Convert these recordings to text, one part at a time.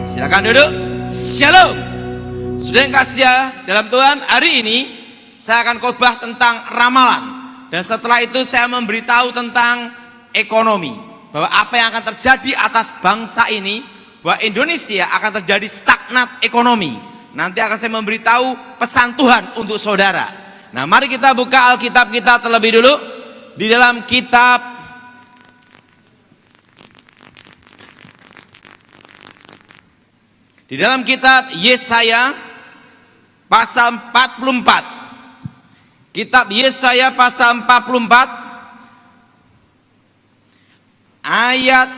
Silakan duduk. Shalom. Sudah yang kasih dalam Tuhan, hari ini saya akan khotbah tentang ramalan. Dan setelah itu saya memberitahu tentang ekonomi, bahwa apa yang akan terjadi atas bangsa ini, bahwa Indonesia akan terjadi stagnat ekonomi. Nanti akan saya memberitahu pesan Tuhan untuk saudara. Nah, mari kita buka Alkitab kita terlebih dulu di dalam kitab Yesaya pasal 44. Kitab Yesaya pasal 44 ayat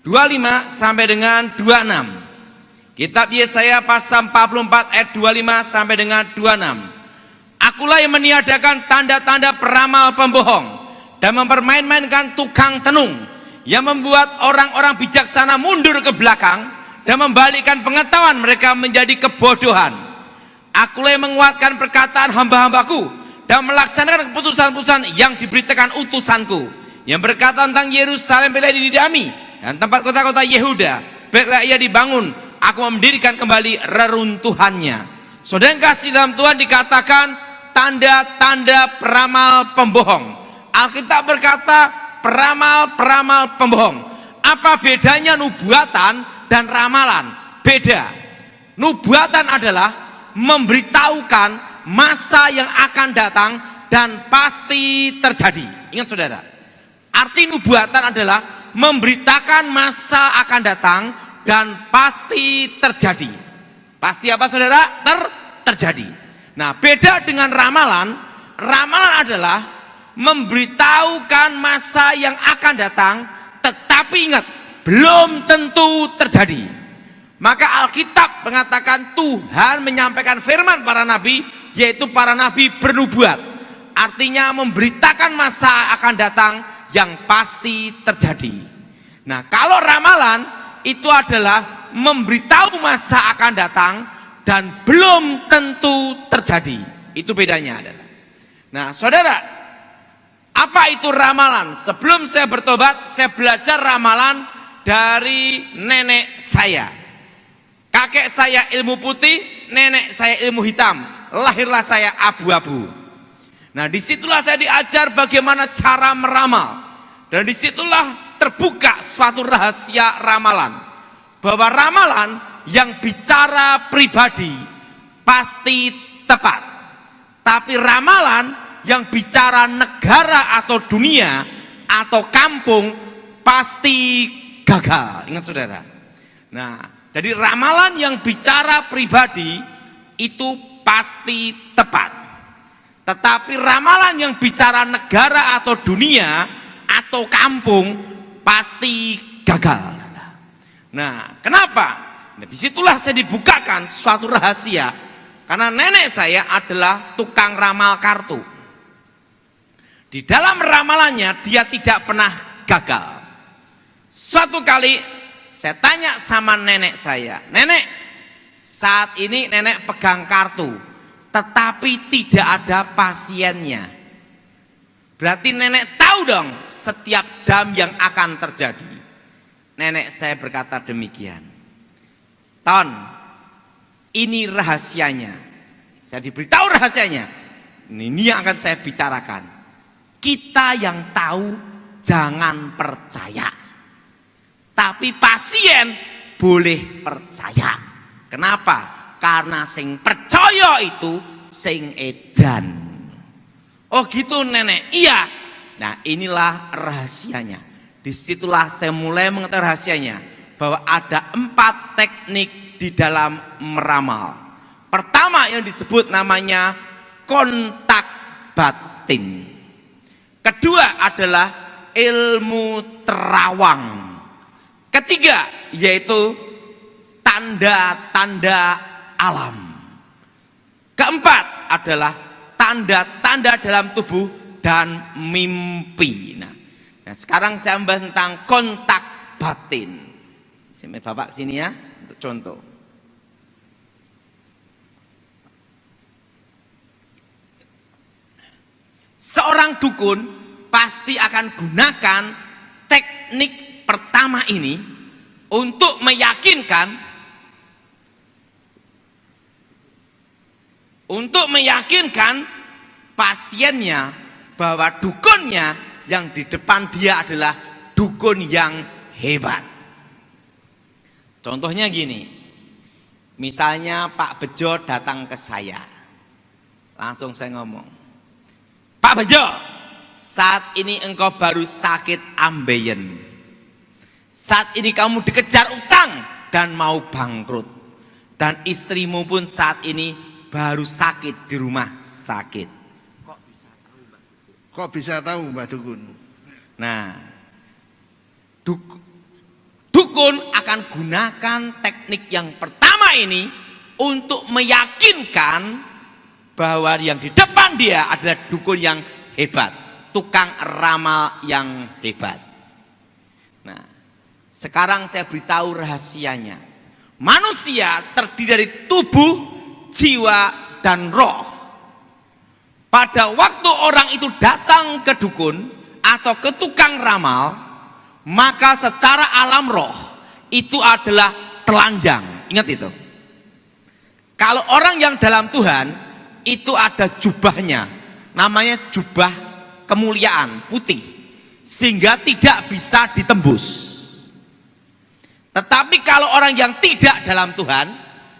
25 sampai dengan 26. Kitab Yesaya pasal 44 ayat 25 sampai dengan 26. Akulah yang meniadakan tanda-tanda peramal pembohong dan mempermain-mainkan tukang tenung, yang membuat orang-orang bijaksana mundur ke belakang dan membalikkan pengetahuan mereka menjadi kebodohan. Akulah yang menguatkan perkataan hamba-hambaku dan melaksanakan keputusan-keputusan yang diberitakan utusanku, yang berkata tentang Yerusalem, bila dididami, dan tempat kota-kota Yehuda, baiklah ia dibangun, aku mendirikan kembali reruntuhannya. Saudara yang kasih dalam Tuhan, dikatakan tanda-tanda peramal pembohong. Alkitab berkata peramal-peramal pembohong. Apa bedanya nubuatan dan ramalan? Beda. Nubuatan adalah memberitahukan masa yang akan datang dan pasti terjadi. Ingat saudara, arti nubuatan adalah memberitakan masa akan datang dan pasti terjadi. Pasti apa saudara? Terjadi. Nah, beda dengan ramalan. Ramalan adalah memberitahukan masa yang akan datang, tetapi ingat, belum tentu terjadi. Maka Alkitab mengatakan Tuhan menyampaikan firman para nabi, yaitu para nabi bernubuat. Artinya memberitakan masa akan datang yang pasti terjadi. Nah, kalau ramalan itu adalah memberitahu masa akan datang dan belum tentu terjadi. Itu bedanya adalah. Nah, saudara, apa itu ramalan? Sebelum saya bertobat, saya belajar ramalan dari nenek saya. Kakek saya ilmu putih, nenek saya ilmu hitam. Lahirlah saya abu-abu. Nah, disitulah saya diajar bagaimana cara meramal. Dan disitulah terbuka suatu rahasia ramalan. Bahwa ramalan yang bicara pribadi pasti tepat. Tapi ramalan yang bicara negara atau dunia atau kampung pasti gagal. Ingat saudara. Nah, jadi ramalan yang bicara pribadi itu pasti tepat. Tetapi ramalan yang bicara negara atau dunia atau kampung pasti gagal. Nah, kenapa? Nah, disitulah saya dibukakan suatu rahasia. Karena nenek saya adalah tukang ramal kartu. Di dalam ramalannya dia tidak pernah gagal. Suatu kali saya tanya sama nenek saya, "Nenek, saat ini nenek pegang kartu, tetapi tidak ada pasiennya. Berarti nenek tahu dong setiap jam yang akan terjadi." Nenek saya berkata demikian. "Ton, ini rahasianya." Saya diberitahu rahasianya. Ini yang akan saya bicarakan. Kita yang tahu jangan percaya. Tapi pasien boleh percaya. Kenapa? Karena sing percaya itu sing edan. Oh gitu nenek? Iya. Nah, inilah rahasianya. Disitulah saya mulai mengetahui rahasianya. Bahwa ada 4 teknik di dalam meramal. Pertama yang disebut namanya kontak batin. Kedua adalah ilmu terawang. Ketiga yaitu tanda-tanda alam. Keempat adalah tanda-tanda dalam tubuh dan mimpi. Nah, sekarang saya membahas tentang kontak batin. Sini Bapak sini ya untuk contoh. Seorang dukun pasti akan gunakan teknik pertama ini untuk meyakinkan pasiennya bahwa dukunnya yang di depan dia adalah dukun yang hebat. Contohnya gini, misalnya Pak Bejo datang ke saya, langsung saya ngomong, Pak Bejo, saat ini engkau baru sakit ambeien, saat ini kamu dikejar utang dan mau bangkrut, dan istrimu pun saat ini baru sakit di rumah sakit. Kok bisa tahu Mbah Dukun? Nah, dukun akan gunakan teknik yang pertama ini untuk meyakinkan bahwa yang di depan dia adalah dukun yang hebat, tukang ramal yang hebat. Nah, sekarang saya beritahu rahasianya. Manusia terdiri dari tubuh, jiwa, dan roh. Pada waktu orang itu datang ke dukun atau ke tukang ramal, maka secara alam roh itu adalah telanjang. Ingat itu. Kalau orang yang dalam Tuhan itu ada jubahnya, namanya jubah kemuliaan putih, sehingga tidak bisa ditembus. Tetapi kalau orang yang tidak dalam Tuhan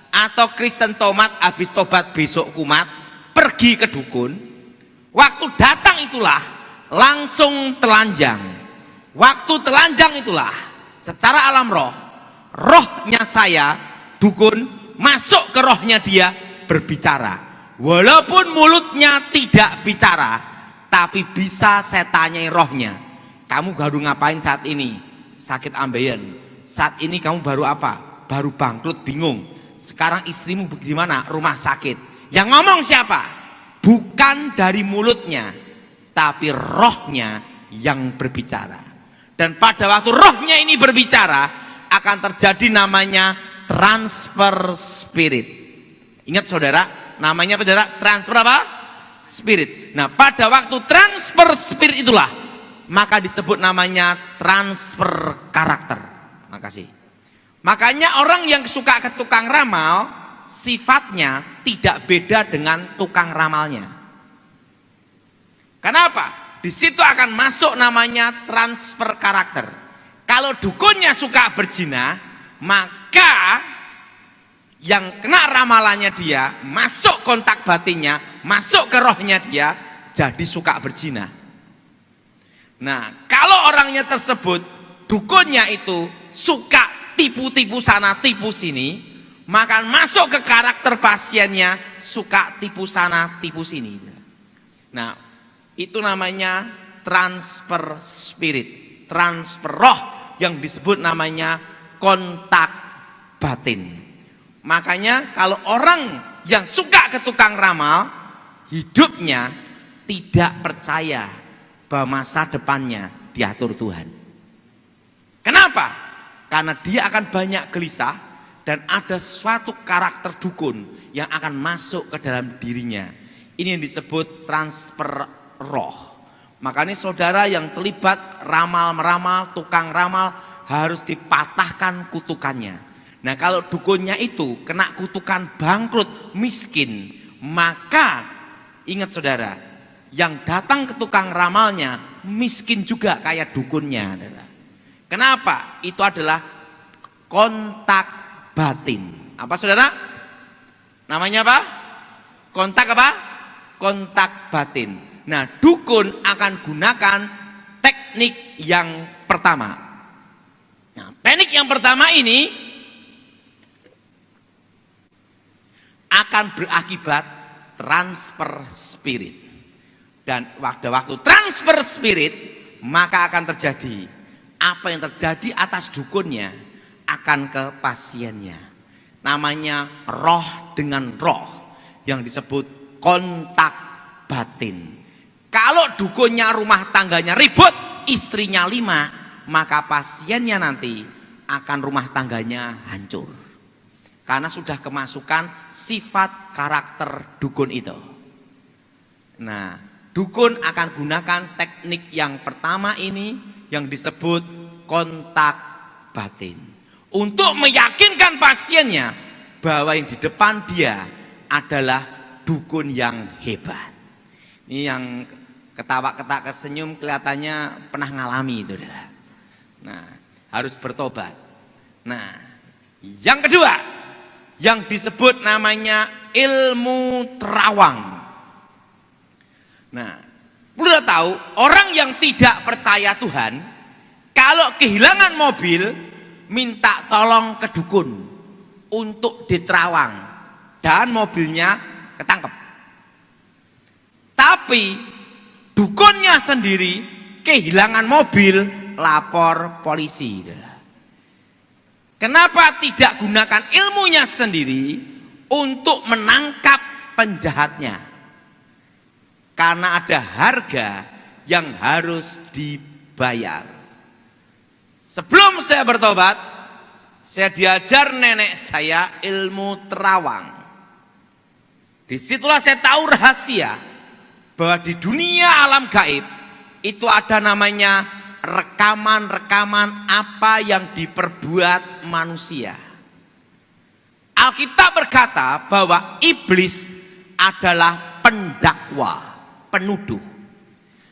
atau Kristen tomat habis tobat besok kumat pergi ke dukun, waktu datang itulah langsung telanjang. Waktu telanjang itulah secara alam roh, rohnya saya dukun masuk ke rohnya dia berbicara. Walaupun mulutnya tidak bicara, tapi bisa saya tanyai rohnya, kamu baru ngapain saat ini? Sakit ambeien. Saat ini kamu baru apa? Baru bangkrut, bingung. Sekarang istrimu bagaimana? Rumah sakit. Yang ngomong siapa? Bukan dari mulutnya, tapi rohnya yang berbicara. Dan pada waktu rohnya ini berbicara, akan terjadi namanya transfer spirit. Ingat saudara, namanya saudara transfer apa? Spirit. Nah, pada waktu transfer spirit itulah maka disebut namanya transfer karakter. Makasih. Makanya orang yang suka ke tukang ramal sifatnya tidak beda dengan tukang ramalnya. Kenapa? Di situ akan masuk namanya transfer karakter. Kalau dukunnya suka berzina, maka yang kena ramalannya dia, masuk kontak batinnya, masuk ke rohnya dia, jadi suka berzina. Nah, kalau orangnya tersebut, dukunnya itu suka tipu-tipu sana, tipu sini, maka masuk ke karakter pasiennya, suka tipu sana, tipu sini. Nah, itu namanya transfer spirit, transfer roh yang disebut namanya kontak batin. Makanya kalau orang yang suka ke tukang ramal, hidupnya tidak percaya bahwa masa depannya diatur Tuhan. Kenapa? Karena dia akan banyak gelisah dan ada suatu karakter dukun yang akan masuk ke dalam dirinya. Ini yang disebut transfer roh. Makanya saudara yang terlibat ramal-meramal, tukang ramal harus dipatahkan kutukannya. Nah, kalau dukunnya itu kena kutukan bangkrut, miskin, maka ingat saudara, yang datang ke tukang ramalnya miskin juga kayak dukunnya. Kenapa? Itu adalah kontak batin. Apa saudara? Namanya apa? Kontak apa? Kontak batin. Nah, dukun akan gunakan teknik yang pertama. Nah, teknik yang pertama ini akan berakibat transfer spirit. Dan pada waktu transfer spirit, maka akan terjadi apa yang terjadi atas dukunnya akan ke pasiennya. Namanya roh dengan roh yang disebut kontak batin. Kalau dukunnya rumah tangganya ribut, istrinya 5, maka pasiennya nanti akan rumah tangganya hancur. Karena sudah kemasukan sifat karakter dukun itu. Nah, dukun akan gunakan teknik yang pertama ini yang disebut kontak batin. untuk meyakinkan pasiennya bahwa yang di depan dia adalah dukun yang hebat. Ini yang ketawa-ketawa kesenyum kelihatannya pernah ngalami itu. Nah, harus bertobat. Nah, yang kedua yang disebut namanya ilmu terawang. Nah, udah tahu orang yang tidak percaya Tuhan kalau kehilangan mobil minta tolong ke dukun untuk diterawang dan mobilnya ketangkep. Tapi dukunnya sendiri kehilangan mobil, lapor polisi. Kenapa tidak gunakan ilmunya sendiri untuk menangkap penjahatnya? Karena ada harga yang harus dibayar. Sebelum saya bertobat, saya diajar nenek saya ilmu terawang. Disitulah saya tahu rahasia bahwa di dunia alam gaib itu ada namanya rekaman-rekaman apa yang diperbuat manusia. Alkitab berkata bahwa iblis adalah pendakwa, penuduh.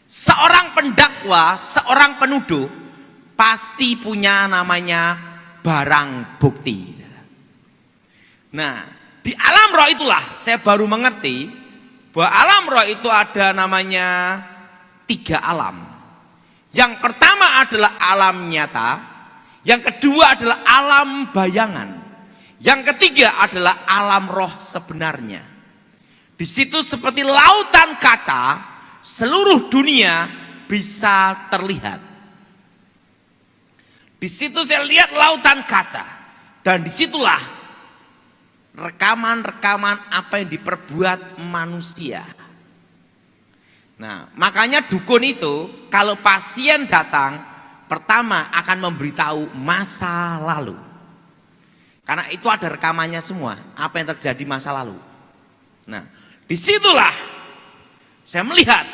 Seorang pendakwa, seorang penuduh pasti punya namanya barang bukti. Nah, di alam roh itulah saya baru mengerti bahwa alam roh itu ada namanya 3 alam. Yang pertama adalah alam nyata, yang kedua adalah alam bayangan, yang ketiga adalah alam roh sebenarnya. Di situ seperti lautan kaca, seluruh dunia bisa terlihat. Di situ saya lihat lautan kaca, dan disitulah rekaman-rekaman apa yang diperbuat manusia. Nah, makanya dukun itu kalau pasien datang pertama akan memberitahu masa lalu. Karena itu ada rekamannya semua, apa yang terjadi masa lalu. Nah, disitulah saya melihat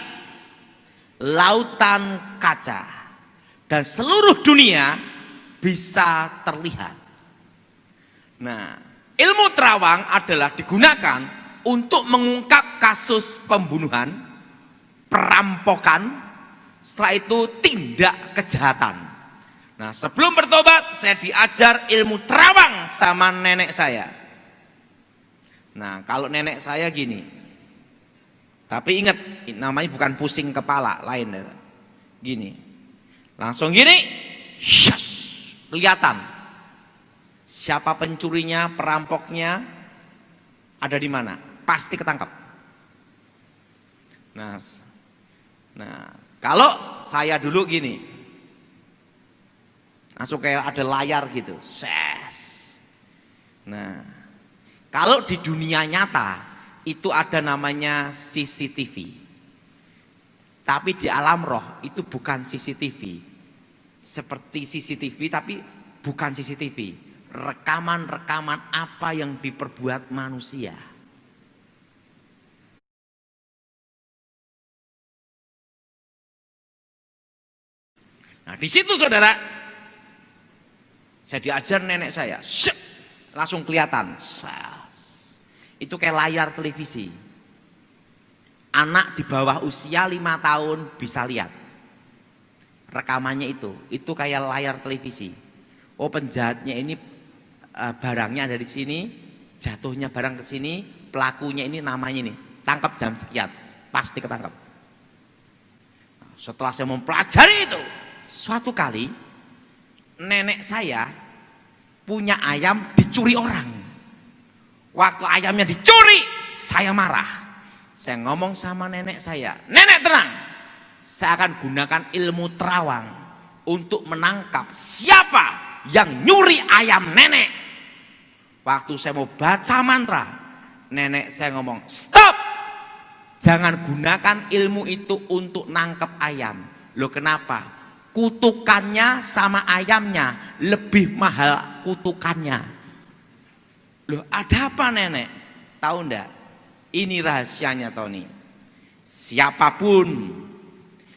lautan kaca dan seluruh dunia bisa terlihat. Nah, ilmu terawang adalah digunakan untuk mengungkap kasus pembunuhan, perampokan, setelah itu tindak kejahatan. Nah, sebelum bertobat saya diajar ilmu terawang sama nenek saya. Nah, kalau nenek saya gini, tapi ingat namanya bukan pusing kepala, lain. Gini, langsung gini, syas, kelihatan siapa pencurinya, perampoknya, ada di mana, pasti ketangkap. Nah, kalau saya dulu gini, langsung kayak ada layar gitu, ses. Nah, kalau di dunia nyata itu ada namanya CCTV. Tapi di alam roh itu bukan CCTV. Seperti CCTV tapi bukan CCTV. Rekaman-rekaman apa yang diperbuat manusia. Nah, di situ saudara, saya diajar nenek saya, syep, langsung kelihatan, itu kayak layar televisi. Anak di bawah usia 5 tahun bisa lihat rekamannya itu kayak layar televisi. Oh, penjahatnya ini barangnya ada di sini, jatuhnya barang ke sini, pelakunya ini namanya ini, tangkap jam sekian, pasti ketangkap. Nah, setelah saya mempelajari itu, suatu kali nenek saya punya ayam dicuri orang. Waktu ayamnya dicuri, saya marah. Saya ngomong sama nenek saya, nenek tenang, saya akan gunakan ilmu terawang untuk menangkap siapa yang nyuri ayam nenek. Waktu saya mau baca mantra, nenek saya ngomong, stop, jangan gunakan ilmu itu untuk nangkep ayam. Loh, kenapa? Kutukannya sama ayamnya lebih mahal kutukannya. Loh, ada apa nenek? Tahu enggak? Ini rahasianya Tony. Siapapun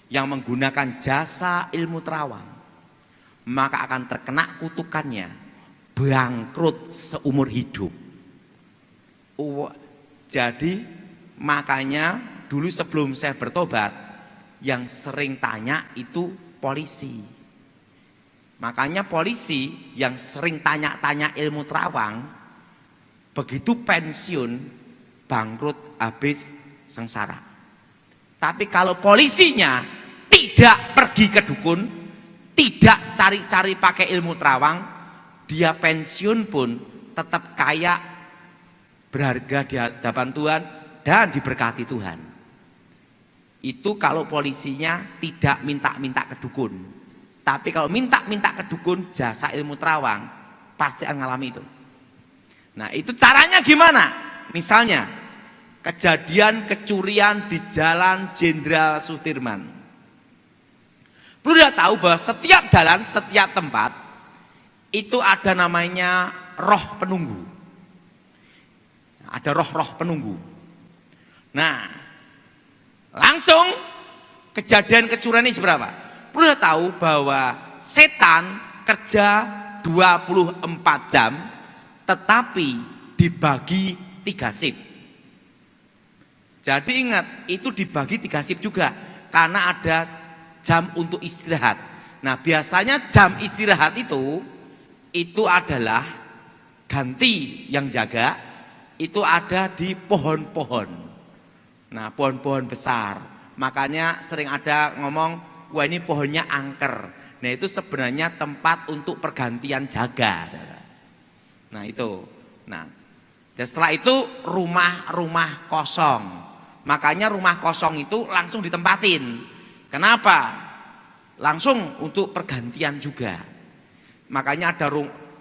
yang menggunakan jasa ilmu terawang, maka akan terkena kutukannya. bangkrut seumur hidup. Jadi makanya dulu sebelum saya bertobat, yang sering tanya itu polisi. Makanya polisi yang sering tanya-tanya ilmu terawang, begitu pensiun bangkrut habis sengsara. Tapi kalau polisinya tidak pergi ke dukun, tidak cari-cari pakai ilmu terawang, dia pensiun pun tetap kaya, berharga di hadapan Tuhan dan diberkati Tuhan. Itu kalau polisinya tidak minta-minta ke dukun. Tapi kalau minta-minta ke dukun, jasa ilmu terawang, pasti akan ngalami itu. Nah, itu caranya gimana? Misalnya kejadian kecurian di Jalan Jenderal Sudirman. Perlu dia tahu bahwa setiap jalan, setiap tempat itu ada namanya roh penunggu. Ada roh-roh penunggu. Nah, langsung kejadian kecurian ini seberapa? Perlu dia tahu bahwa setan kerja 24 jam tetapi dibagi 3 shift. Jadi ingat, itu dibagi 3 shift juga karena ada jam untuk istirahat. Nah, biasanya jam istirahat itu adalah ganti yang jaga itu ada di pohon-pohon. Nah, pohon-pohon besar. Makanya sering ada ngomong, wah ini pohonnya angker. Nah, itu sebenarnya tempat untuk pergantian jaga. Nah, itu. Nah, dan setelah itu rumah-rumah kosong. Makanya rumah kosong itu langsung ditempatin. Kenapa? Langsung untuk pergantian juga. Makanya ada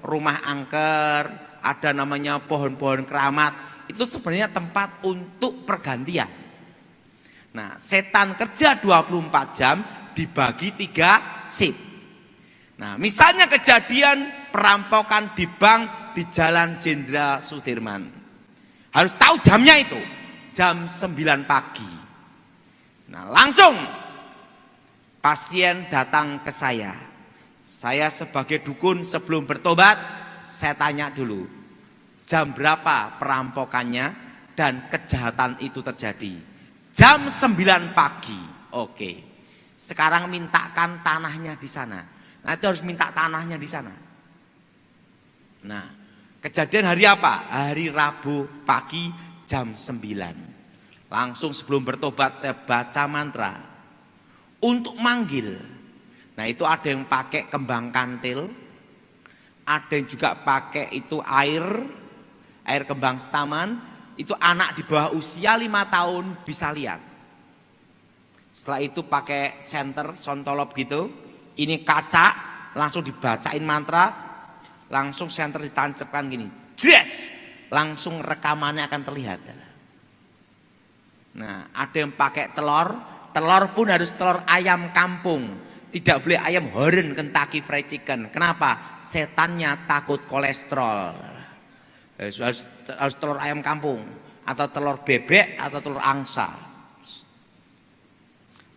rumah angker, ada namanya pohon-pohon keramat. Itu sebenarnya tempat untuk pergantian. Nah, setan kerja 24 jam dibagi 3 shift. Nah, misalnya kejadian perampokan di bank di Jalan Jenderal Sudirman. Harus tahu jamnya itu, jam 9 pagi. Nah, langsung pasien datang ke saya. Saya sebagai dukun sebelum bertobat, saya tanya dulu, jam berapa perampokannya dan kejahatan itu terjadi. Jam 9 pagi. Oke. Sekarang mintakan tanahnya di sana. Nah, itu harus minta tanahnya di sana. Nah, kejadian hari apa? Hari Rabu pagi jam 9. Langsung sebelum bertobat saya baca mantra untuk manggil. Nah, itu ada yang pakai kembang kantil, ada yang juga pakai itu air kembang setaman. Itu anak di bawah usia 5 tahun bisa lihat. Setelah itu pakai senter, sontolop gitu. Ini kaca, langsung dibacain mantra, langsung senter ditancapkan gini. Jres! Langsung rekamannya akan terlihat. Nah, ada yang pakai telur pun harus telur ayam kampung. Tidak boleh ayam horen Kentucky Fried Chicken. Kenapa? Setannya takut kolesterol. Harus telur ayam kampung atau telur bebek atau telur angsa.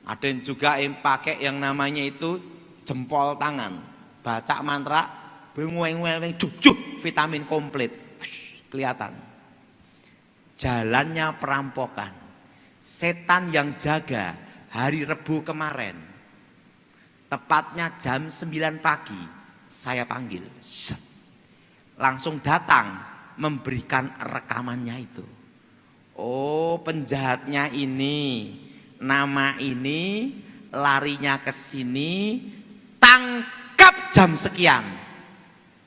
Ada yang juga yang pakai yang namanya itu jempol tangan. Baca mantra, bengueng-weng juk vitamin komplit. Kelihatan. Jalannya perampokan. Setan yang jaga hari Rebu kemarin. Tepatnya jam 9 pagi saya panggil. Langsung datang memberikan rekamannya itu. Oh, penjahatnya ini, nama ini, larinya ke sini, tangkap jam sekian.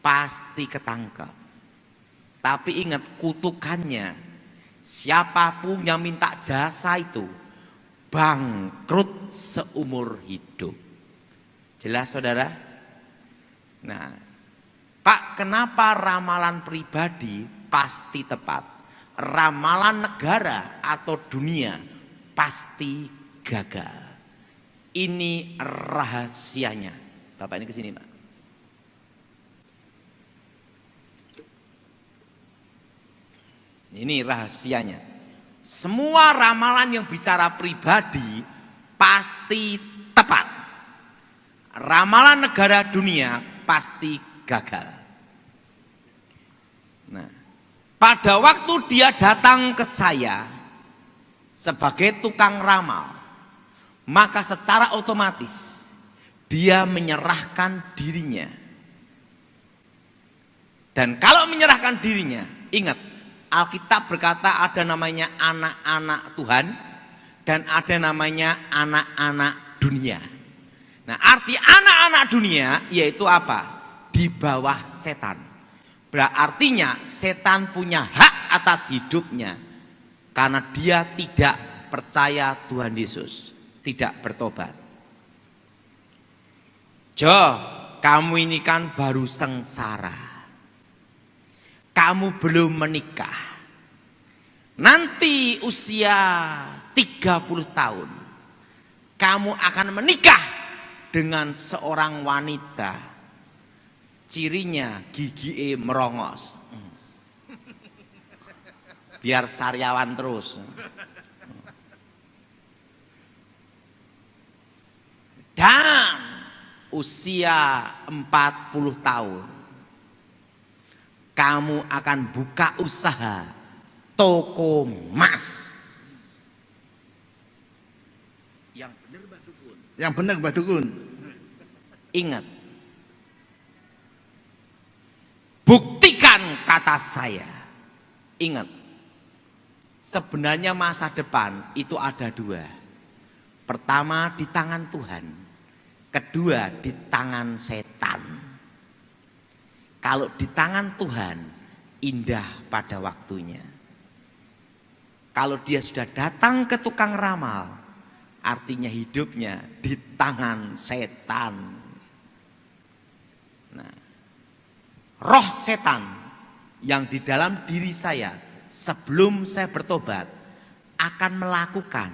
Pasti ketangkap. Tapi ingat kutukannya, siapapun yang minta jasa itu bangkrut seumur hidup. Jelas saudara? Nah, Pak, kenapa ramalan pribadi pasti tepat? Ramalan negara atau dunia pasti gagal. Ini rahasianya. Bapak ini kesini Pak. Ini rahasianya. Semua ramalan yang bicara pribadi pasti tepat. Ramalan negara dunia pasti gagal. Nah, pada waktu dia datang ke saya sebagai tukang ramal, maka secara otomatis dia menyerahkan dirinya. Dan kalau menyerahkan dirinya, ingat, Alkitab berkata ada namanya anak-anak Tuhan dan ada namanya anak-anak dunia. Nah, arti anak-anak dunia yaitu apa? Di bawah setan. Berartinya setan punya hak atas hidupnya karena dia tidak percaya Tuhan Yesus, tidak bertobat. Jo, kamu ini kan baru sengsara. Kamu belum menikah. Nanti usia 30 tahun kamu akan menikah dengan seorang wanita. Cirinya gigi merongos. Biar sariawan terus. Dan usia 40 tahun kamu akan buka usaha toko emas. Yang benar Mbah Dukun. Yang benar Mbah Dukun. Ingat, buktikan kata saya. Ingat, sebenarnya masa depan itu ada dua. Pertama di tangan Tuhan, kedua di tangan setan. Kalau di tangan Tuhan, indah pada waktunya. Kalau dia sudah datang ke tukang ramal, artinya hidupnya di tangan setan. Nah, roh setan yang di dalam diri saya sebelum saya bertobat akan melakukan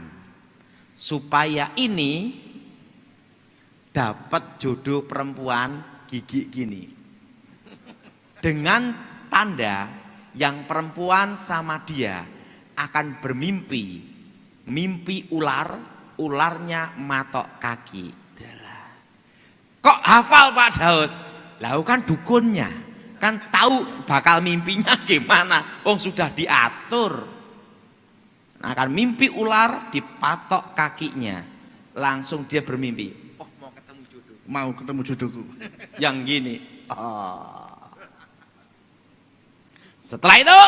supaya ini dapat jodoh perempuan gigi gini. Dengan tanda yang perempuan sama dia akan bermimpi, mimpi ular, ularnya matok kaki. Kok hafal Pak Daud? Lah kan dukunnya, kan tahu bakal mimpinya gimana, wong sudah diatur. Nah, akan mimpi ular dipatok kakinya, langsung dia bermimpi, oh mau ketemu jodoh. Mau ketemu jodohku. Yang gini. Oh. Setelah itu,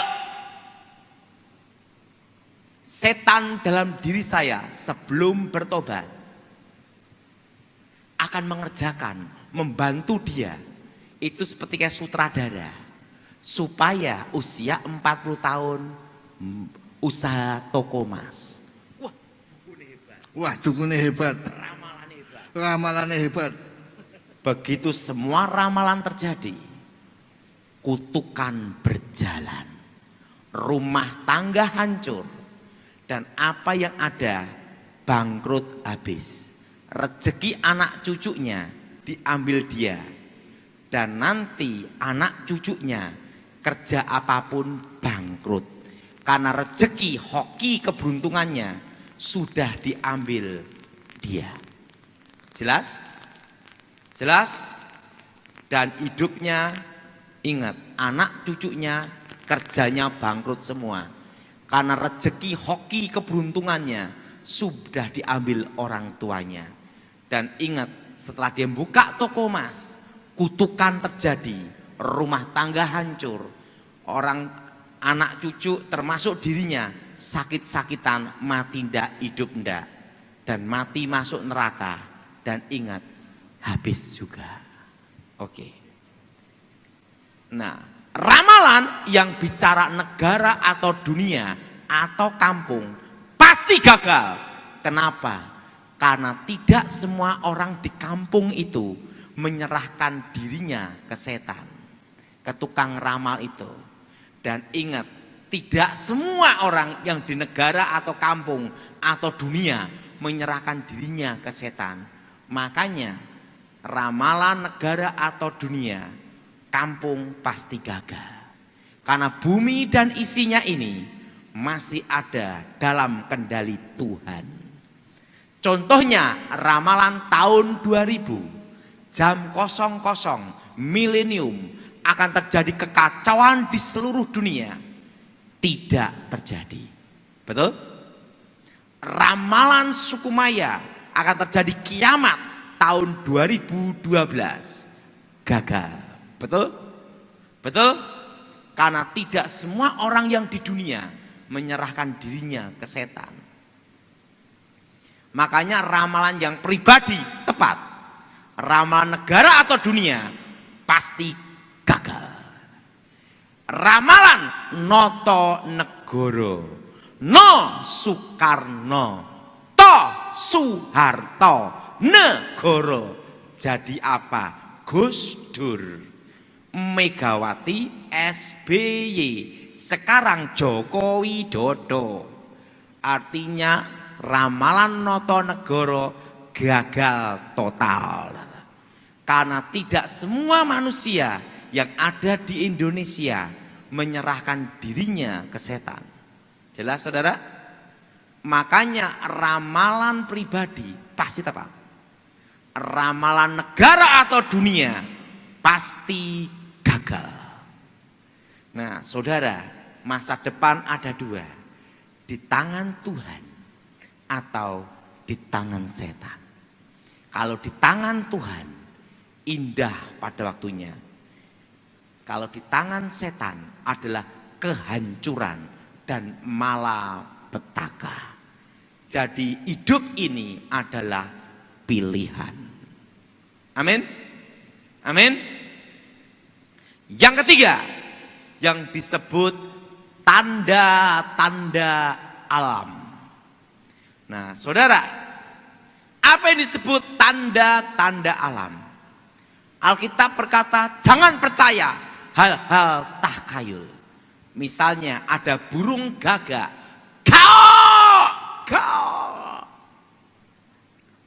setan dalam diri saya sebelum bertobat akan mengerjakan, membantu dia. Itu seperti kayak sutradara, supaya usia 40 tahun usaha toko emas. Wah, dukunnya hebat. Wah, dukunnya hebat. Ramalannya hebat. Ramalannya hebat. Begitu semua ramalan terjadi, kutukan berjalan, rumah tangga hancur, dan apa yang ada bangkrut habis. Rezeki anak cucunya diambil dia. Dan nanti anak cucunya kerja apapun bangkrut. Karena rezeki hoki keberuntungannya sudah diambil dia. Jelas? Jelas? Dan hidupnya, ingat, anak cucunya kerjanya bangkrut semua. Karena rezeki hoki keberuntungannya sudah diambil orang tuanya. Dan ingat, setelah dia buka toko emas, kutukan terjadi, rumah tangga hancur, orang anak cucu termasuk dirinya sakit-sakitan, mati ndak, hidup ndak, dan mati masuk neraka. Dan ingat, habis juga. Oke. Nah, ramalan yang bicara negara atau dunia atau kampung pasti gagal. Kenapa? Karena tidak semua orang di kampung itu menyerahkan dirinya ke setan, ke tukang ramal itu. Dan ingat, tidak semua orang yang di negara atau kampung atau dunia menyerahkan dirinya ke setan. Makanya ramalan negara atau dunia, kampung pasti gagal. Karena bumi dan isinya ini masih ada dalam kendali Tuhan. Contohnya ramalan tahun 2000, jam 00 milenium, akan terjadi kekacauan di seluruh dunia, tidak terjadi. Betul? Ramalan suku Maya akan terjadi kiamat tahun 2012, gagal. Betul? Betul? Karena tidak semua orang yang di dunia menyerahkan dirinya ke setan. Makanya ramalan yang pribadi tepat, ramalan negara atau dunia pasti gagal. Ramalan Noto Negoro, No Soekarno, To Soeharto, Negoro. Jadi apa? Gus Dur, Megawati, SBY, sekarang Joko Widodo. Artinya ramalan Noto Negoro gagal total. Karena tidak semua manusia yang ada di Indonesia menyerahkan dirinya ke setan. Jelas saudara? Makanya ramalan pribadi pasti tepat. Ramalan negara atau dunia pasti gagal. Nah saudara, masa depan ada dua, di tangan Tuhan atau di tangan setan. Kalau di tangan Tuhan, indah pada waktunya. Kalau di tangan setan adalah kehancuran dan malapetaka. Jadi hidup ini adalah pilihan. Amin. Amin. Yang ketiga, yang disebut tanda-tanda alam. Nah, saudara, apa yang disebut tanda-tanda alam? Alkitab berkata, jangan percaya hal-hal takhayul. Misalnya ada burung gagak, kau.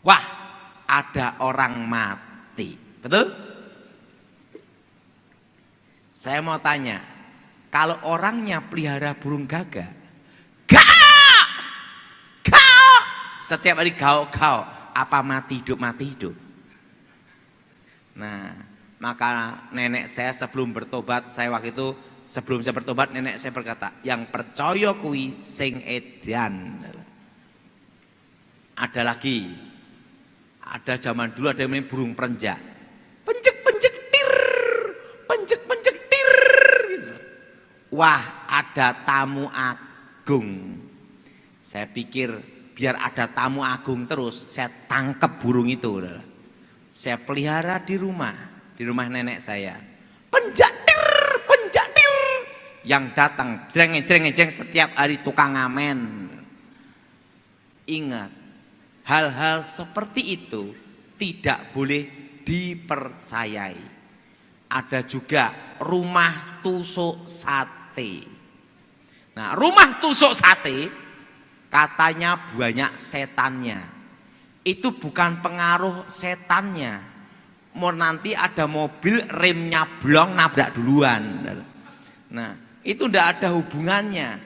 Wah, ada orang mati. Betul? Saya mau tanya, kalau orangnya pelihara burung gagak, kau, setiap hari kau, apa mati hidup? Nah, maka nenek saya sebelum bertobat, sebelum saya bertobat, nenek saya berkata, yang percaya kuwi sing edan. Ada lagi, ada zaman dulu ada yang namanya burung perenjak, pencek tir, gitu. Wah, ada tamu agung. Saya pikir biar ada tamu agung terus, saya tangkap burung itu. Saya pelihara di rumah nenek saya. Penjatir. Yang datang jreng setiap hari tukang ngamen. Ingat, hal-hal seperti itu tidak boleh dipercayai. Ada juga rumah tusuk sate. Nah, rumah tusuk sate katanya banyak setannya. Itu bukan pengaruh setannya. Mau nanti ada mobil remnya blong nabrak duluan. Nah, itu tidak ada hubungannya.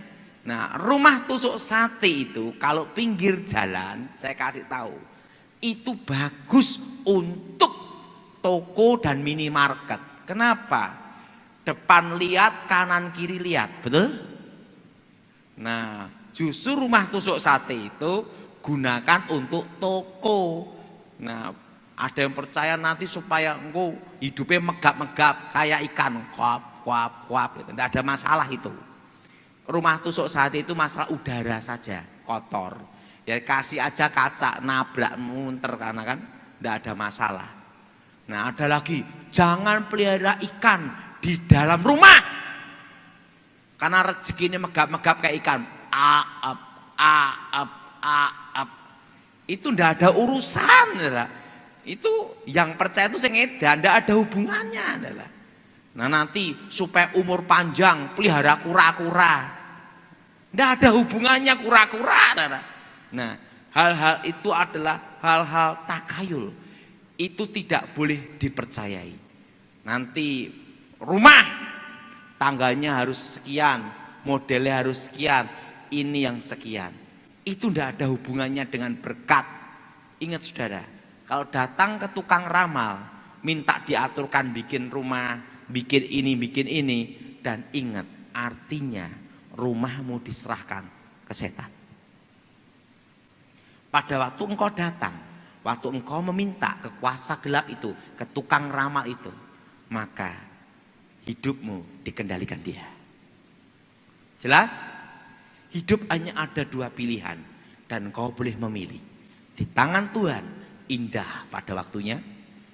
Nah, rumah tusuk sate itu kalau pinggir jalan, saya kasih tahu, itu bagus untuk toko dan minimarket. Kenapa? Depan lihat, kanan kiri lihat, betul? Nah, justru rumah tusuk sate itu gunakan untuk toko. Nah, ada yang percaya nanti supaya engkau hidupnya megap-megap kayak ikan, kuap gitu. Tidak ada masalah itu. Rumah tusuk sate itu masalah udara saja, kotor. Ya kasih aja kaca, nabrak munter karena kan tidak ada masalah. Nah, ada lagi, jangan pelihara ikan di dalam rumah. Karena rezekinya megap-megap kayak ikan. Aap. Itu tidak ada urusan. Itu yang percaya itu sing edan, tidak ada hubungannya adalah. Nah, nanti supaya umur panjang pelihara kura-kura, tidak ada hubungannya kura-kura. Nah, hal-hal itu adalah hal-hal takhayul. Itu tidak boleh dipercayai. Nanti rumah tangganya harus sekian, modelnya harus sekian, ini yang sekian. Itu tidak ada hubungannya dengan berkat. Ingat saudara, kalau datang ke tukang ramal, minta diaturkan bikin rumah bikin ini, dan ingat artinya rumahmu diserahkan ke setan. Pada waktu engkau datang, waktu engkau meminta ke kuasa gelap itu, ke tukang ramal itu, maka hidupmu dikendalikan dia. Jelas? Hidup hanya ada dua pilihan dan engkau boleh memilih. Di tangan Tuhan indah pada waktunya.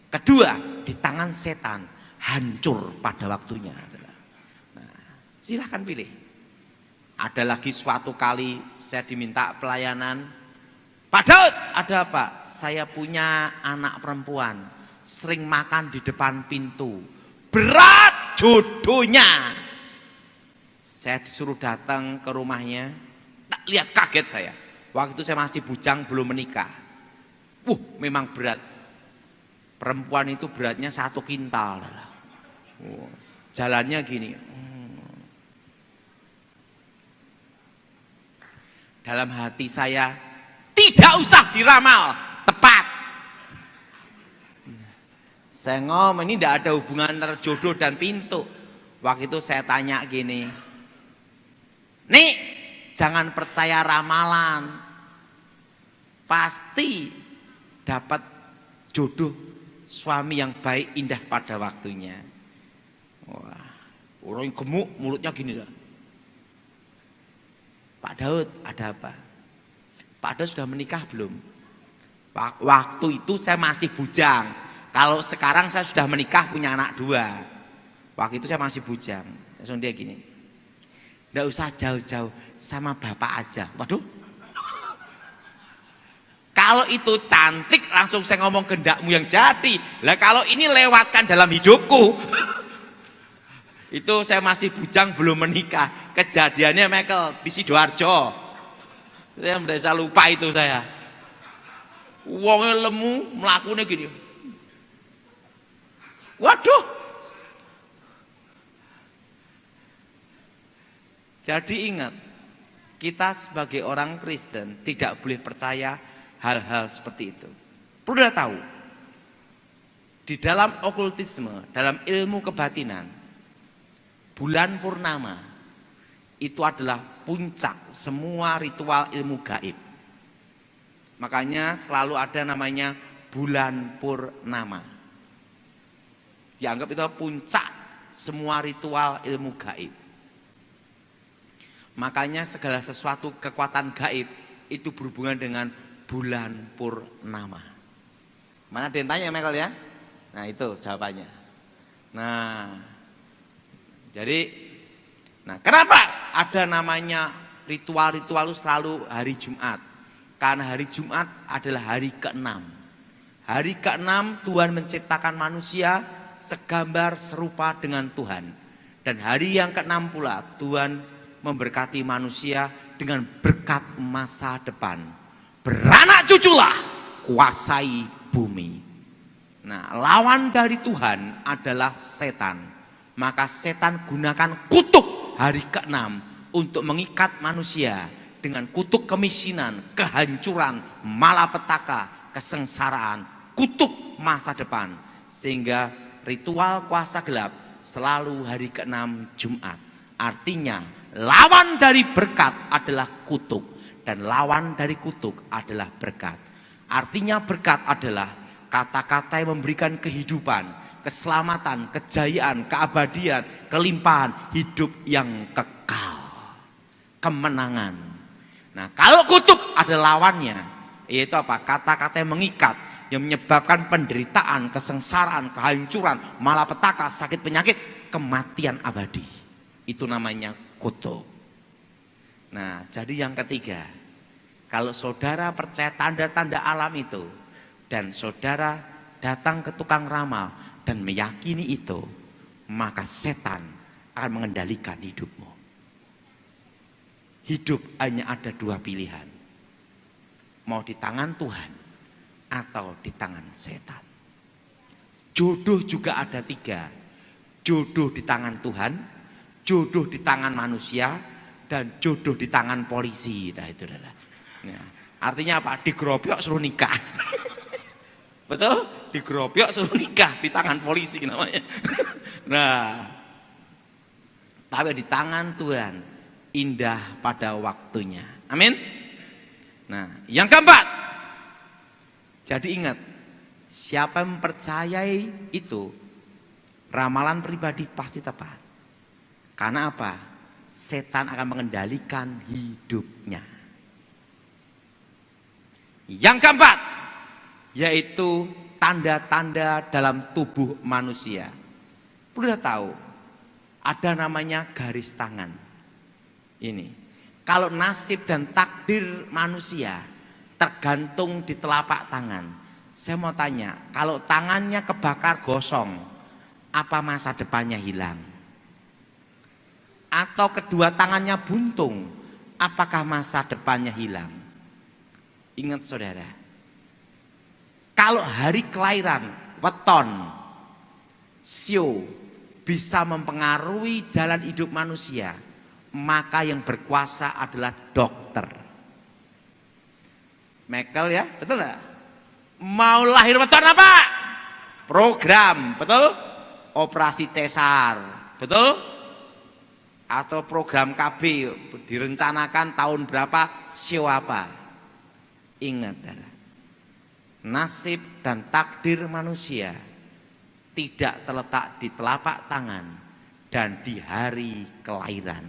Kedua, di tangan setan hancur pada waktunya. Nah, silahkan pilih. Ada lagi suatu kali saya diminta pelayanan. Pak Daud, ada apa? Saya punya anak perempuan, sering makan di depan pintu. Berat jodohnya. Saya disuruh datang ke rumahnya. Tak lihat kaget saya. Waktu itu saya masih bujang, belum menikah. Memang berat. Perempuan itu beratnya 1 kintal. Jalannya gini. Dalam hati saya, tidak usah diramal, tepat. Saya ngomong ini tidak ada hubungan antara jodoh dan pintu. Waktu itu saya tanya gini, nih jangan percaya ramalan, pasti dapat jodoh suami yang baik indah pada waktunya. Wah, orang yang gemuk mulutnya gini lah. Pak Daud, ada apa? Pak Daud sudah menikah belum? Waktu itu saya masih bujang. Kalau sekarang saya sudah menikah, punya anak 2. Waktu itu saya masih bujang. Langsung dia gini, nggak usah jauh-jauh, sama bapak aja. Waduh. Kalau itu cantik, langsung saya ngomong kehendakmu yang jadi. Lah kalau ini lewatkan dalam hidupku. Itu saya masih bujang, belum menikah. Kejadiannya Michael di Sidoarjo. Saya merasa lupa itu saya. Wongnya lemu, melakukannya gini. Waduh. Jadi ingat, kita sebagai orang Kristen tidak boleh percaya hal-hal seperti itu. Perlu tahu, di dalam okultisme, dalam ilmu kebatinan, bulan purnama itu adalah puncak semua ritual ilmu gaib. Makanya selalu ada namanya bulan purnama. Dianggap itu puncak semua ritual ilmu gaib. Makanya segala sesuatu kekuatan gaib itu berhubungan dengan bulan purnama. Mana ada yang tanya Michael ya? Nah itu jawabannya. Jadi kenapa ada namanya ritual-ritual itu selalu hari Jumat? Karena hari Jumat adalah hari ke-6. Hari ke-6 Tuhan menciptakan manusia segambar serupa dengan Tuhan. Dan hari yang ke-6 pula Tuhan memberkati manusia dengan berkat masa depan. Beranak cuculah, kuasai bumi. Nah, lawan dari Tuhan adalah setan. Maka setan gunakan kutuk hari ke-6 untuk mengikat manusia dengan kutuk kemiskinan, kehancuran, malapetaka, kesengsaraan, kutuk masa depan. Sehingga ritual kuasa gelap selalu hari ke-6 Jumat. Artinya lawan dari berkat adalah kutuk dan lawan dari kutuk adalah berkat. Artinya berkat adalah kata-kata yang memberikan kehidupan, keselamatan, kejayaan, keabadian, kelimpahan, hidup yang kekal, kemenangan. Nah, kalau kutuk ada lawannya, yaitu apa? Kata-kata yang mengikat, yang menyebabkan penderitaan, kesengsaraan, kehancuran, malapetaka, sakit penyakit, kematian abadi. Itu namanya kutuk. Nah, jadi yang ketiga, kalau saudara percaya tanda-tanda alam itu dan saudara datang ke tukang ramal dan meyakini itu, maka setan akan mengendalikan hidupmu. Hidup hanya ada 2 pilihan. Mau di tangan Tuhan atau di tangan setan. Jodoh juga ada 3. Jodoh di tangan Tuhan, jodoh di tangan manusia, dan jodoh di tangan polisi. Nah itu adalah. Artinya apa? Digerobok suruh nikah. Betul? Digerobyok suruh nikah di tangan polisi namanya. Nah, tapi di tangan Tuhan indah pada waktunya. Amin. Nah, yang keempat. Jadi ingat, siapa yang mempercayai itu, ramalan pribadi pasti tepat. Karena apa? Setan akan mengendalikan hidupnya. Yang keempat, yaitu tanda-tanda dalam tubuh manusia. Perlu tahu, ada namanya garis tangan. Ini, kalau nasib dan takdir manusia tergantung di telapak tangan. Saya mau tanya, kalau tangannya kebakar gosong, apa masa depannya hilang? Atau kedua tangannya buntung, apakah masa depannya hilang? Ingat saudara, kalau hari kelahiran, weton, sio bisa mempengaruhi jalan hidup manusia, maka yang berkuasa adalah dokter. Michael ya, betul nggak? Mau lahir weton apa? Program, betul? Operasi cesar, betul? Atau program KB direncanakan tahun berapa, sio apa? Ingat, nasib dan takdir manusia tidak terletak di telapak tangan dan di hari kelahiran.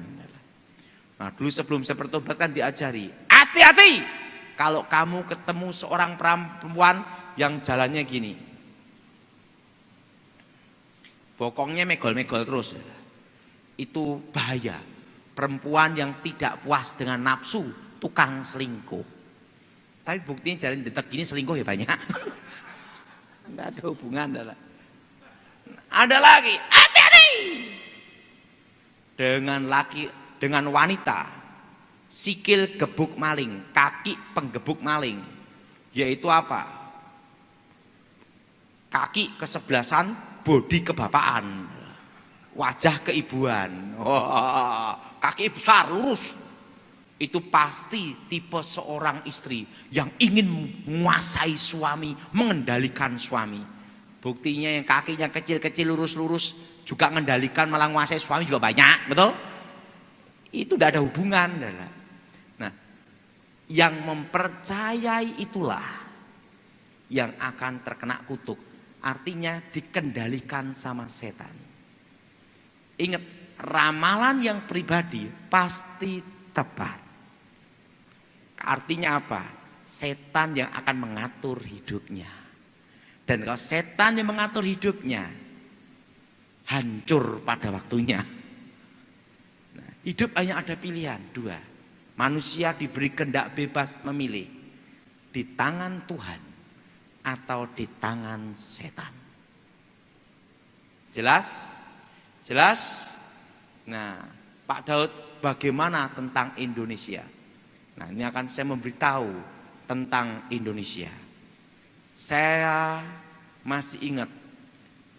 Nah, dulu sebelum saya bertobat kan diajari, hati-hati kalau kamu ketemu seorang perempuan yang jalannya gini, bokongnya megol-megol terus, itu bahaya. Perempuan yang tidak puas dengan nafsu, tukang selingkuh. Tapi buktinya jalan detek gini selingkuh ya banyak. Enggak ada hubungan. Ada lagi, hati-hati dengan wanita sikil gebuk maling, kaki penggebuk maling. Yaitu apa? Kaki kesebelasan, bodi kebapaan, wajah keibuan. Kaki besar lurus. Itu pasti tipe seorang istri yang ingin menguasai suami, mengendalikan suami. Buktinya yang kakinya kecil-kecil lurus-lurus juga mengendalikan, malah menguasai suami juga banyak, betul? Itu tidak ada hubungan. Nah, yang mempercayai itulah yang akan terkena kutuk. Artinya dikendalikan sama setan. Ingat, ramalan yang pribadi pasti tepat. Artinya apa? Setan yang akan mengatur hidupnya. Dan kalau setan yang mengatur hidupnya, hancur pada waktunya. Nah, hidup hanya ada pilihan dua. Manusia diberi kehendak bebas memilih di tangan Tuhan atau di tangan setan. Jelas? Jelas? Nah, Pak Daud, bagaimana tentang Indonesia? Nah, ini akan saya memberitahu tentang Indonesia. Saya masih ingat,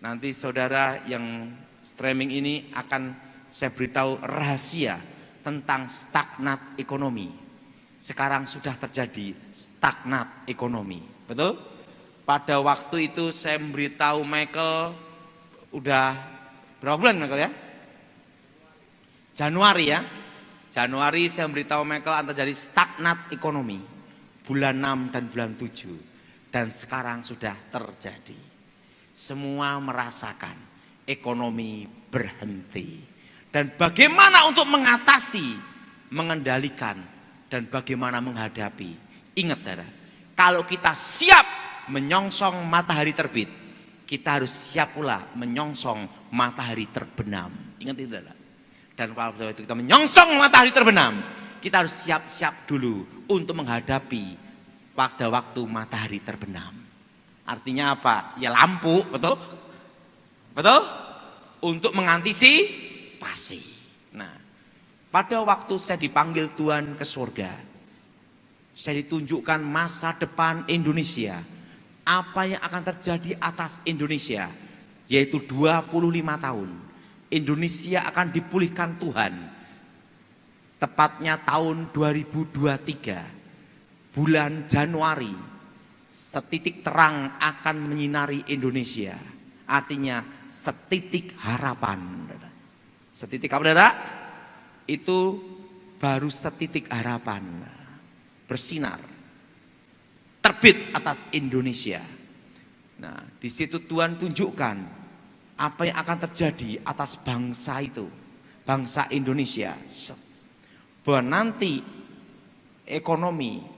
nanti saudara yang streaming ini akan saya beritahu rahasia tentang stagnat ekonomi. Sekarang sudah terjadi stagnat ekonomi, betul? Pada waktu itu saya memberitahu Michael, udah berapa bulan Michael ya? Januari ya. Januari saya memberitahu Michael akan terjadi stagnat ekonomi. Bulan 6 dan bulan 7. Dan sekarang sudah terjadi. Semua merasakan ekonomi berhenti. Dan bagaimana untuk mengatasi, mengendalikan, dan bagaimana menghadapi. Ingat saudara, kalau kita siap menyongsong matahari terbit, kita harus siap pula menyongsong matahari terbenam. Ingat itu saudara. Dan kalau kita menyongsong matahari terbenam, kita harus siap-siap dulu untuk menghadapi waktu matahari terbenam. Artinya apa? Ya lampu, betul? Betul? Untuk mengantisipasi. Nah, pada waktu saya dipanggil Tuhan ke surga, saya ditunjukkan masa depan Indonesia. Apa yang akan terjadi atas Indonesia, yaitu 25 tahun. Indonesia akan dipulihkan Tuhan. Tepatnya tahun 2023, bulan Januari, Setitik terang akan menyinari Indonesia. Artinya setitik harapan. Setitik apa, saudara? Itu baru setitik harapan. Bersinar. Terbit atas Indonesia. Nah, di situ Tuhan tunjukkan apa yang akan terjadi atas bangsa itu. Bangsa Indonesia. Bahwa nanti ekonomi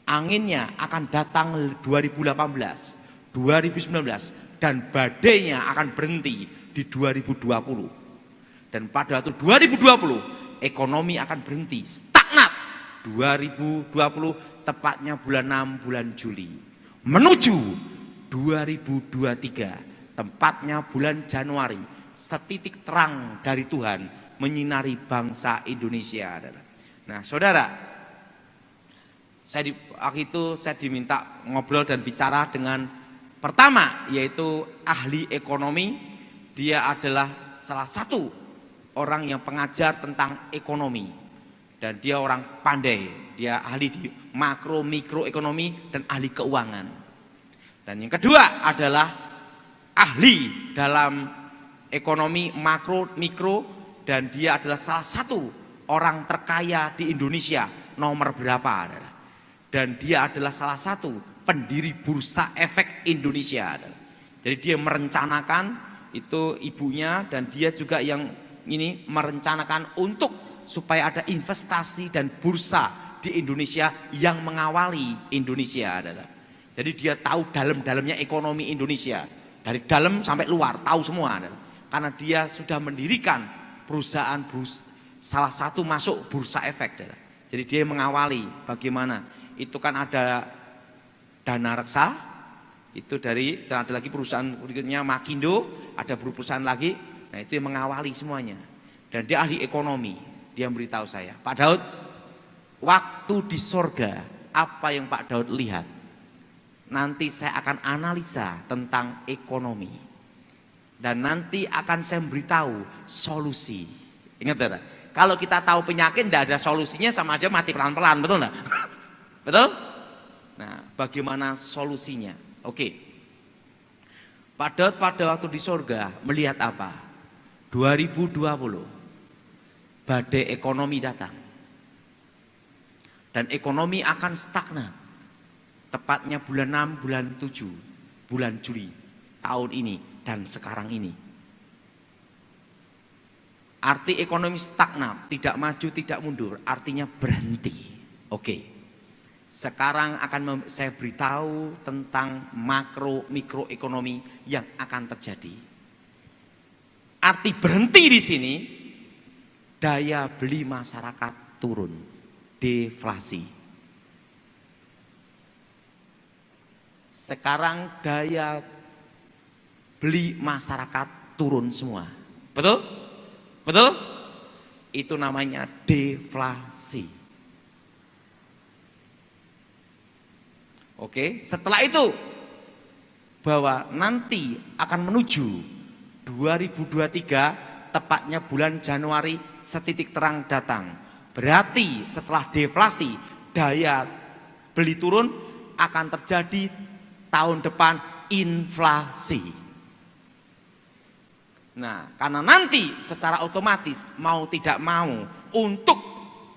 anginnya akan datang 2018, 2019 dan badainya akan berhenti di 2020. Dan pada waktu 2020 ekonomi akan berhenti, stagnat. 2020 tepatnya bulan 6 bulan Juli. Menuju 2023 tepatnya bulan Januari, setitik terang dari Tuhan menyinari bangsa Indonesia. Nah, saudara, waktu itu saya diminta ngobrol dan bicara dengan pertama, yaitu ahli ekonomi. Dia adalah salah satu orang yang pengajar tentang ekonomi dan dia orang pandai. Dia ahli di makro mikro ekonomi dan ahli keuangan. Dan yang kedua adalah ahli dalam ekonomi makro mikro dan dia adalah salah satu orang terkaya di Indonesia, nomor berapa? Dan dia adalah salah satu pendiri Bursa Efek Indonesia. Jadi dia merencanakan, itu ibunya dan dia juga yang ini merencanakan untuk supaya ada investasi dan bursa di Indonesia yang mengawali Indonesia. Jadi dia tahu dalam-dalamnya ekonomi Indonesia, dari dalam sampai luar, tahu semua. Karena dia sudah mendirikan perusahaan salah satu masuk Bursa Efek. Jadi dia mengawali bagaimana. Itu kan ada Dana Reksa, itu dan ada lagi perusahaan berikutnya Makindo, ada perusahaan lagi. Nah, itu yang mengawali semuanya. Dan dia ahli ekonomi. Dia memberitahu saya, Pak Daud, waktu di sorga apa yang Pak Daud lihat, nanti saya akan analisa tentang ekonomi. Dan nanti akan saya memberitahu solusi. Ingat ya, kalau kita tahu penyakit tidak ada solusinya, sama aja mati pelan-pelan, betul enggak? Betul? Nah, bagaimana solusinya? Oke. Pak Daud pada waktu di sorga melihat apa? 2020 badai ekonomi datang. Dan ekonomi akan stagnan. Tepatnya bulan 6, bulan 7, bulan Juli tahun ini dan sekarang ini. Arti ekonomi stagnan, tidak maju, tidak mundur, artinya berhenti. Oke. Sekarang akan saya beritahu tentang makro mikro ekonomi yang akan terjadi. Arti berhenti di sini, daya beli masyarakat turun, deflasi. Sekarang daya beli masyarakat turun semua. Betul? Betul? Itu namanya deflasi. Oke, setelah itu bahwa nanti akan menuju 2023 tepatnya bulan Januari setitik terang datang. Berarti setelah deflasi daya beli turun akan terjadi tahun depan inflasi. Nah, karena nanti secara otomatis mau tidak mau untuk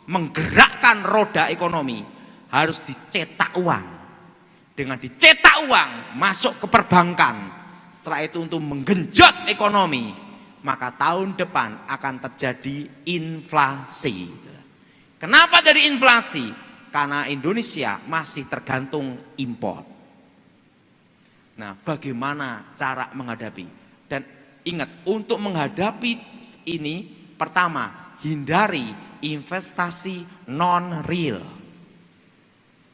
menggerakkan roda ekonomi harus dicetak uang. Dengan dicetak uang masuk ke perbankan. Setelah itu untuk menggenjot ekonomi, maka tahun depan akan terjadi inflasi. Kenapa jadi inflasi? Karena Indonesia masih tergantung impor. Nah, bagaimana cara menghadapi? Dan ingat, untuk menghadapi ini, pertama, hindari investasi non-real.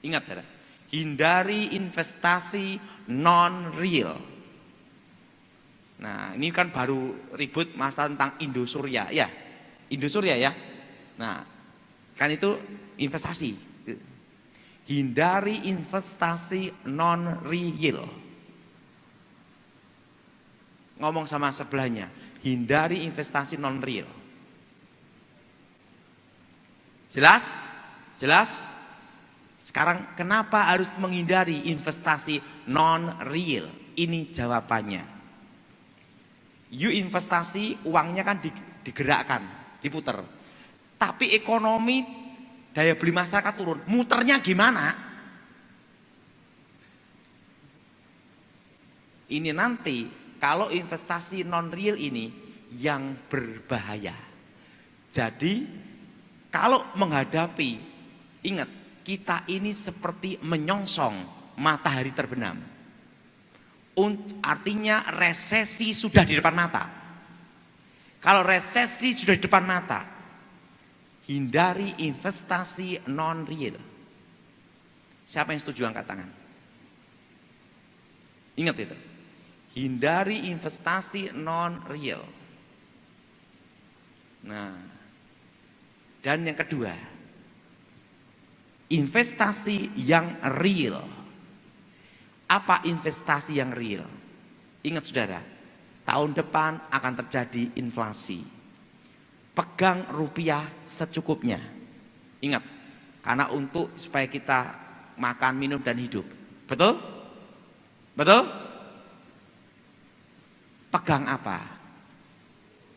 Ingat ya, hindari investasi non-real. Nah, ini kan baru ribut masalah tentang Indosurya, ya. Indosurya ya. Nah, kan itu investasi. Hindari investasi non-real. Ngomong sama sebelahnya, hindari investasi non-real. Jelas? Jelas? Sekarang kenapa harus menghindari investasi non-real? Ini jawabannya. You investasi, uangnya kan digerakkan, diputer. Tapi ekonomi, daya beli masyarakat turun. Muternya gimana? Ini nanti kalau investasi non-real ini yang berbahaya. Jadi kalau menghadapi, ingat, kita ini seperti menyongsong matahari terbenam. Artinya resesi sudah di depan mata. Kalau resesi sudah di depan mata, hindari investasi non-real. Siapa yang setuju angkat tangan? Ingat itu. Hindari investasi non-real. Nah, dan yang kedua, investasi yang real. Apa investasi yang real? Ingat saudara, tahun depan akan terjadi inflasi. Pegang rupiah secukupnya. Ingat, karena supaya kita makan, minum, dan hidup. Betul? Betul? Pegang apa?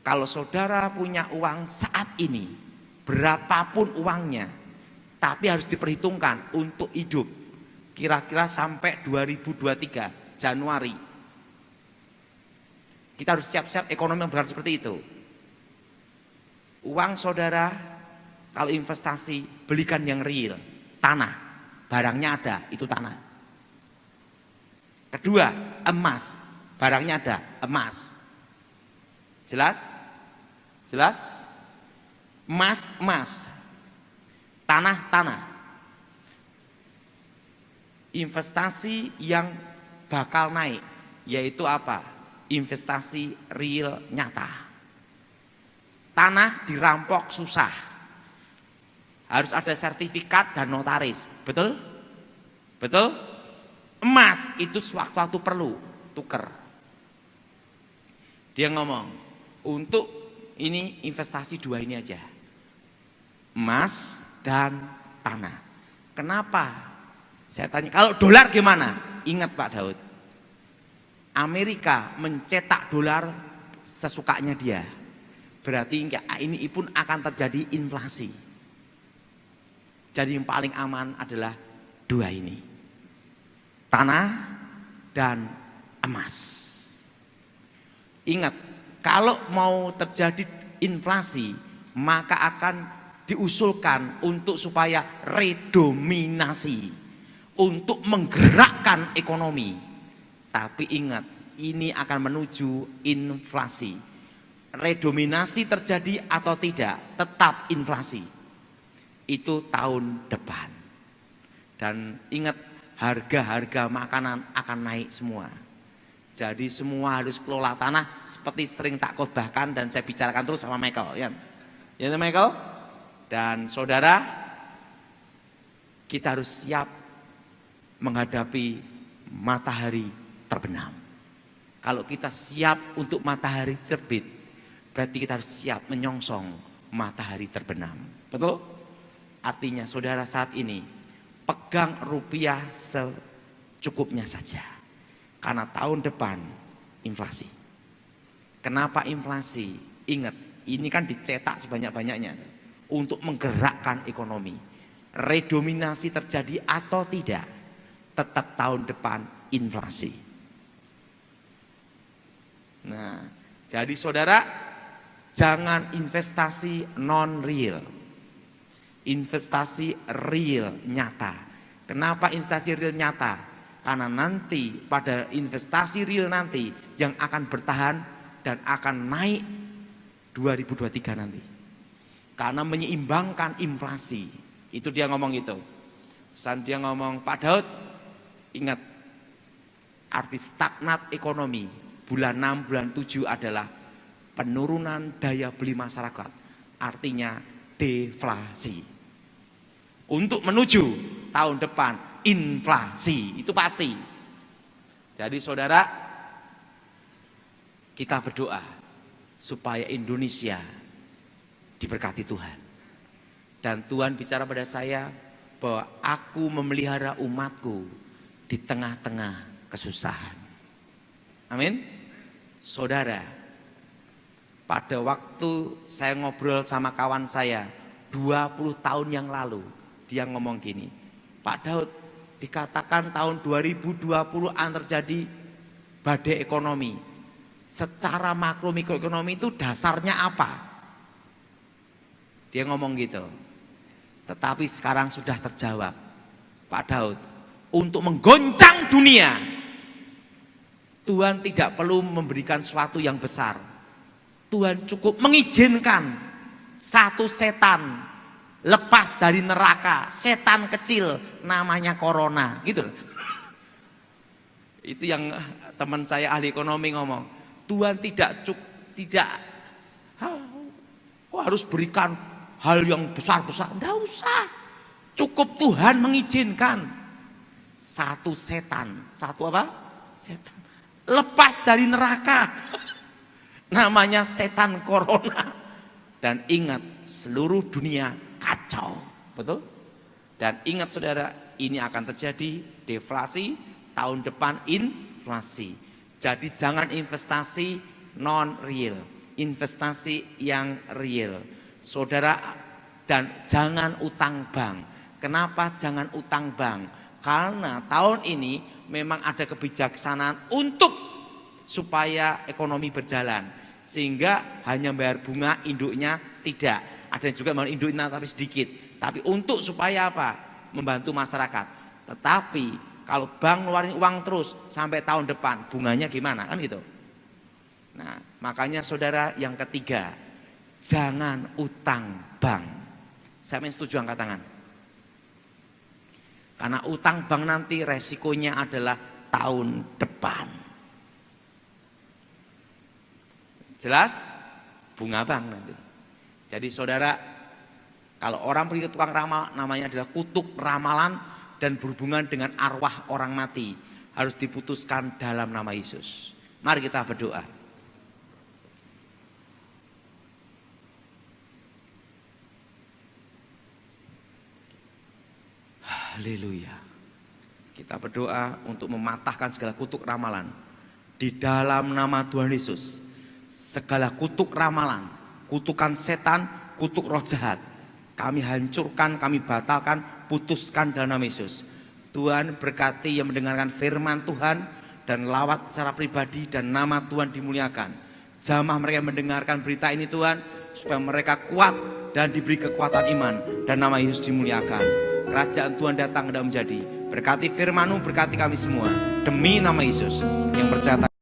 Kalau saudara punya uang saat ini, berapapun uangnya, tapi harus diperhitungkan untuk hidup kira-kira sampai 2023 Januari. Kita harus siap-siap ekonomi yang bergerak seperti itu. Uang saudara kalau investasi, belikan yang real, tanah, barangnya ada, itu tanah. Kedua, emas, barangnya ada, emas. Jelas? Jelas? Emas. Tanah. Investasi yang bakal naik, yaitu apa? Investasi real nyata. Tanah dirampok susah. Harus ada sertifikat dan notaris. Betul? Betul? Emas itu sewaktu-waktu perlu tuker. Dia ngomong, untuk ini investasi dua ini aja. Emas dan tanah. Kenapa? Saya tanya, kalau dolar gimana? Ingat Pak Daud, Amerika mencetak dolar sesukanya dia. Berarti ini pun akan terjadi inflasi. Jadi yang paling aman adalah dua ini, tanah dan emas. Ingat, kalau mau terjadi inflasi, maka akan diusulkan untuk supaya redominasi, untuk menggerakkan ekonomi. Tapi ingat, ini akan menuju inflasi. Redominasi terjadi atau tidak, tetap inflasi. Itu tahun depan. Dan ingat, harga-harga makanan akan naik semua. Jadi semua harus kelola tanah seperti sering tak khotbahkan dan saya bicarakan terus sama Michael. Ya Michael? Dan saudara, kita harus siap menghadapi matahari terbenam. Kalau kita siap untuk matahari terbit, berarti kita harus siap menyongsong matahari terbenam. Betul? Artinya saudara saat ini pegang rupiah secukupnya saja. Karena tahun depan inflasi. Kenapa inflasi? Ingat, ini kan dicetak sebanyak-banyaknya untuk menggerakkan ekonomi. Redominasi terjadi atau tidak, tetap tahun depan inflasi. Nah, jadi saudara, jangan investasi non-real. Investasi real nyata. Kenapa investasi real nyata? Karena nanti pada investasi real nanti yang akan bertahan dan akan naik 2023 nanti. Karena menyeimbangkan inflasi. Itu dia ngomong itu. Saat dia ngomong, Pak Daud, ingat, arti stagnat ekonomi bulan 6, bulan 7 adalah penurunan daya beli masyarakat. Artinya deflasi. Untuk menuju tahun depan inflasi, itu pasti. Jadi saudara, kita berdoa supaya Indonesia diberkati Tuhan. Dan Tuhan bicara pada saya bahwa aku memelihara umatku di tengah-tengah kesusahan. Amin. Saudara, pada waktu saya ngobrol sama kawan saya 20 tahun yang lalu, dia ngomong gini, Pak Daud, dikatakan tahun 2020 akan terjadi badai ekonomi. Secara makro mikroekonomi itu dasarnya apa? Dia ngomong gitu. Tetapi sekarang sudah terjawab, Pak Daud, untuk menggoncang dunia, Tuhan tidak perlu memberikan sesuatu yang besar. Tuhan cukup mengizinkan satu setan lepas dari neraka, setan kecil namanya corona, gitu. Itu yang teman saya ahli ekonomi ngomong. Tuhan tidak harus berikan hal yang besar-besar, enggak usah. Cukup Tuhan mengizinkan satu setan, satu apa? Setan lepas dari neraka. Namanya setan corona. Dan ingat, seluruh dunia kacau, betul? Dan ingat saudara, ini akan terjadi deflasi, tahun depan inflasi. Jadi jangan investasi non real, investasi yang real. Saudara, dan jangan utang bank. Kenapa jangan utang bank? Karena tahun ini memang ada kebijaksanaan untuk supaya ekonomi berjalan, sehingga hanya bayar bunga induknya tidak. Ada yang juga bayar induknya tapi sedikit. Tapi untuk supaya apa? Membantu masyarakat. Tetapi kalau bank ngeluarin uang terus sampai tahun depan, bunganya gimana? Kan gitu. Nah, makanya saudara, yang ketiga, jangan utang bank. Saya setuju, angkat tangan. Karena utang bank nanti resikonya adalah tahun depan. Jelas? Bunga bank nanti. Jadi saudara, kalau orang pergi ke tukang ramal, namanya adalah kutuk ramalan dan berhubungan dengan arwah orang mati, harus diputuskan dalam nama Yesus. Mari kita berdoa. Haleluya. Kita berdoa untuk mematahkan segala kutuk ramalan di dalam nama Tuhan Yesus. Segala kutuk ramalan, kutukan setan, kutuk roh jahat, kami hancurkan, kami batalkan, putuskan dalam nama Yesus. Tuhan berkati yang mendengarkan firman Tuhan dan lawat secara pribadi, dan nama Tuhan dimuliakan. Jamah mereka yang mendengarkan berita ini Tuhan, supaya mereka kuat dan diberi kekuatan iman, dan nama Yesus dimuliakan. Kerajaan Tuhan datang dan menjadi. Berkati firman-Mu, berkati kami semua demi nama Yesus yang percaya.